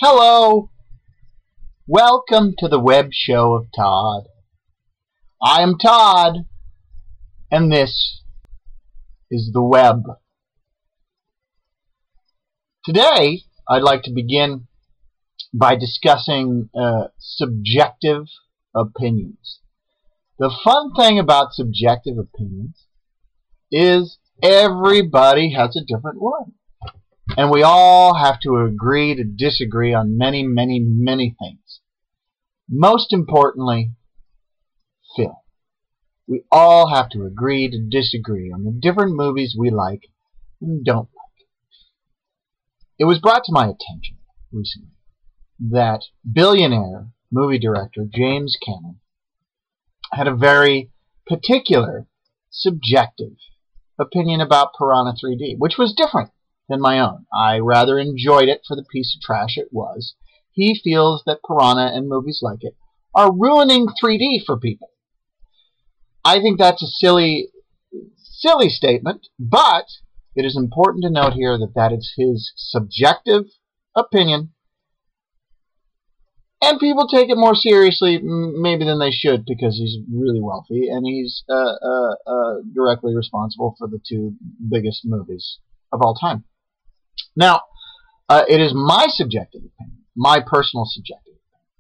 Hello, welcome to the web show of Todd. I am Todd, and this is the web. Today, I'd like to begin by discussing subjective opinions. The fun thing about subjective opinions is everybody has a different one. And we all have to agree to disagree on many, many, many things. Most importantly, film. We all have to agree to disagree on the different movies we like and don't like. It was brought to my attention recently that billionaire movie director James Cameron had a very particular, subjective opinion about Piranha 3D, which was different than my own. I rather enjoyed it for the piece of trash it was. He feels that Piranha and movies like it are ruining 3D for people. I think that's a silly statement, but it is important to note here that that is his subjective opinion, and people take it more seriously maybe than they should because he's really wealthy and he's directly responsible for the two biggest movies of all time. Now, it is my subjective opinion, my personal subjective opinion,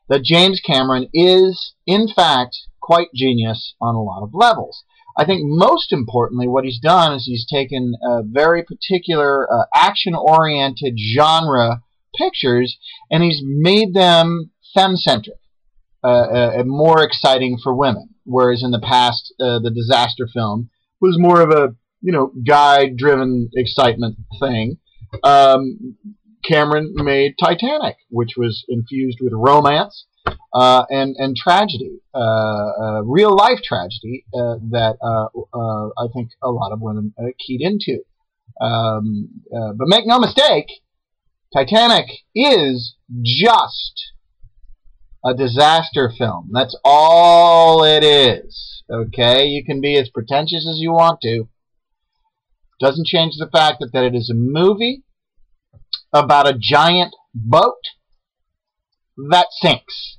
that James Cameron is, in fact, quite genius on a lot of levels. I think most importantly what he's done is he's taken very particular action-oriented genre pictures and he's made them femme-centric, more exciting for women, whereas in the past the disaster film was more of a guy-driven excitement thing. Cameron made Titanic, which was infused with romance and tragedy, real-life tragedy that I think a lot of women keyed into. But make no mistake, Titanic is just a disaster film. That's all it is. Okay? You can be as pretentious as you want to. Doesn't change the fact that it is a movie about a giant boat that sinks,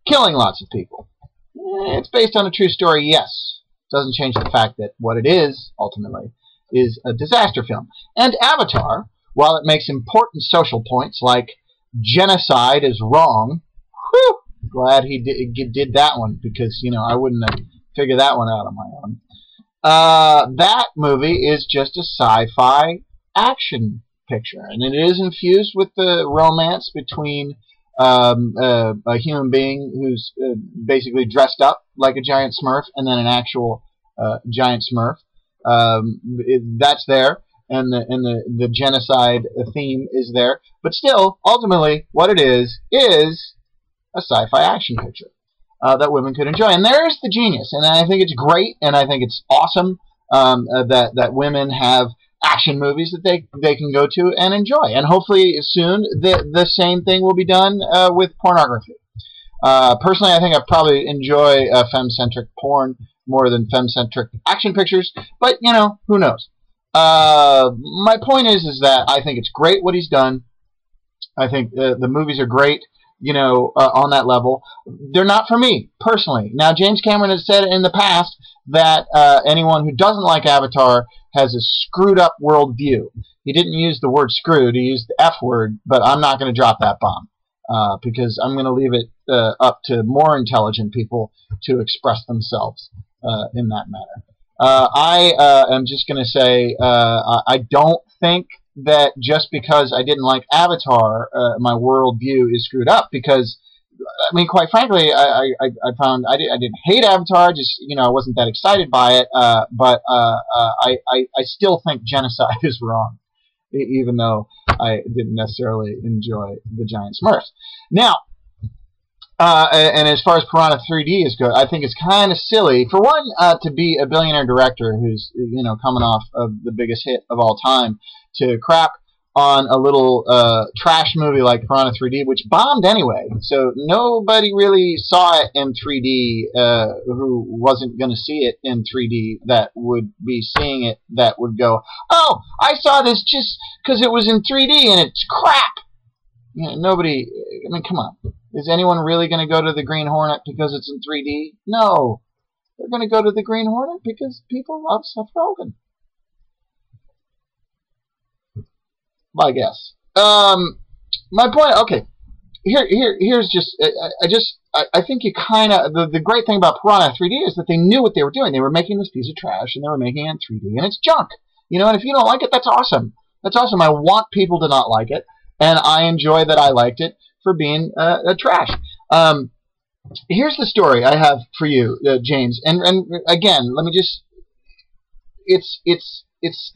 killing lots of people. It's based on a true story, yes. Doesn't change the fact that what it is, ultimately, is a disaster film. And Avatar, while it makes important social points like genocide is wrong, whew, glad he did that one because, I wouldn't have figured that one out on my own. That movie is just a sci-fi action picture, and it is infused with the romance between a human being who's basically dressed up like a giant Smurf and then an actual giant Smurf. That's there, and the genocide theme is there, but still, ultimately, what it is a sci-fi action picture that women could enjoy. And there's the genius. And I think it's great, and I think it's awesome that women have action movies that they can go to and enjoy. And hopefully soon the same thing will be done with pornography. Personally, I think I probably enjoy femme-centric porn more than femme-centric action pictures, but, who knows. My point is that I think it's great what he's done. I think the movies are great. On that level. They're not for me, personally. Now, James Cameron has said in the past that anyone who doesn't like Avatar has a screwed up worldview. He didn't use the word screwed, he used the F word, but I'm not going to drop that bomb because I'm going to leave it up to more intelligent people to express themselves in that matter. I am just going to say I don't think that just because I didn't like Avatar, my worldview is screwed up. Because, quite frankly, I found I didn't hate Avatar. Just I wasn't that excited by it. But I still think genocide is wrong, even though I didn't necessarily enjoy the giant Smurfs. Now, and as far as Piranha 3D is good, I think it's kind of silly for one to be a billionaire director who's coming off of the biggest hit of all time to crap on a little trash movie like Piranha 3D, which bombed anyway. So nobody really saw it in 3D who wasn't going to see it in 3D that would be seeing it that would go, oh, I saw this just because it was in 3D and it's crap. You know, nobody. I mean, come on. Is anyone really going to go to the Green Hornet because it's in 3D? No. They're going to go to the Green Hornet because people love Seth Rogen. I guess. My point. Okay. Here's just. I think you kind of. The great thing about Piranha 3D is that they knew what they were doing. They were making this piece of trash, and they were making it in 3D, and it's junk. You know, and if you don't like it, that's awesome. That's awesome. I want people to not like it, and I enjoy that I liked it for being trash. Here's the story I have for you, James. And again, let me just. This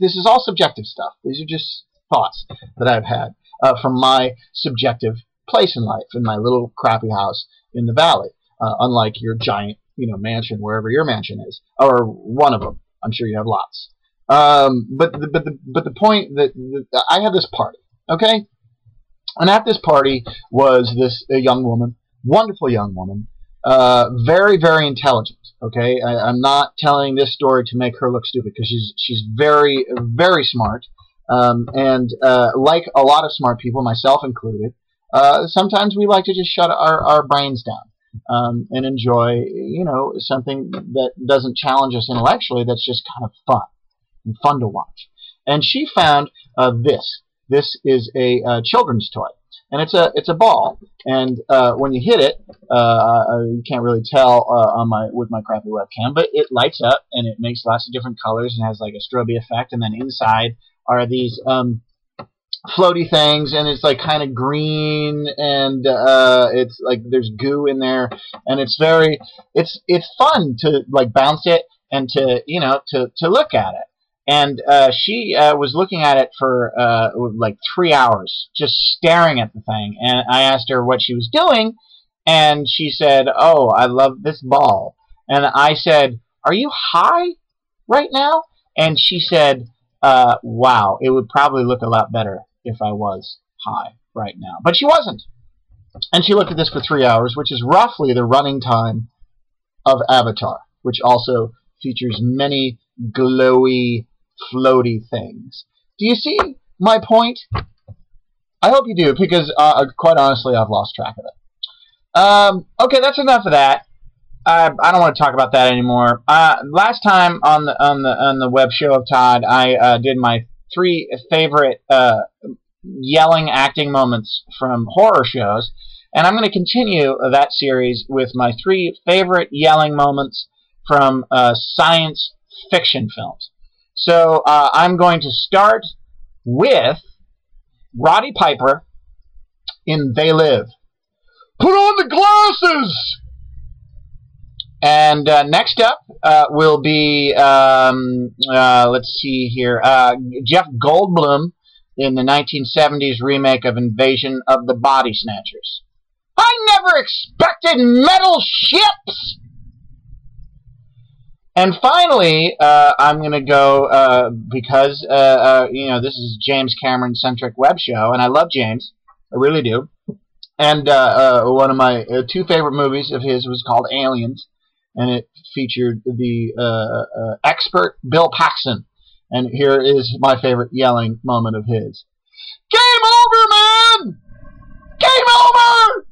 is all subjective stuff. These are just thoughts that I've had from my subjective place in life, in my little crappy house in the valley. Unlike your giant, mansion, wherever your mansion is, or one of them. I'm sure you have lots. But the point that I had this party, okay, and at this party was this young woman, wonderful young woman, very, very intelligent. Okay, I'm not telling this story to make her look stupid because she's very, very smart, and like a lot of smart people, myself included, sometimes we like to just shut our brains down and enjoy, something that doesn't challenge us intellectually. That's just kind of fun and fun to watch. And she found this. This is a children's toy. And it's a ball, and when you hit it, you can't really tell with my crappy webcam, but it lights up and it makes lots of different colors and has like a strobe effect. And then inside are these floaty things, and it's like kind of green, and it's like there's goo in there, and it's fun to like bounce it and to look at it. And she was looking at it for like 3 hours, just staring at the thing. And I asked her what she was doing, and she said, "Oh, I love this ball." And I said, "Are you high right now?" And she said, "Wow, it would probably look a lot better if I was high right now." But she wasn't. And she looked at this for 3 hours, which is roughly the running time of Avatar, which also features many glowy, floaty things. Do you see my point? I hope you do, because quite honestly, I've lost track of it. Okay, that's enough of that. I don't want to talk about that anymore. Last time on the web show of Todd, I did my 3 favorite yelling acting moments from horror shows, and I'm going to continue that series with my 3 favorite yelling moments from science fiction films. So I'm going to start with Roddy Piper in They Live. Put on the glasses! And next up will be, let's see here, Jeff Goldblum in the 1970s remake of Invasion of the Body Snatchers. I never expected metal ships! And finally, I'm going to go, because, this is James Cameron-centric web show, and I love James. I really do. And one of my 2 favorite movies of his was called Aliens, and it featured the expert Bill Paxton. And here is my favorite yelling moment of his. Game over, man! Game over!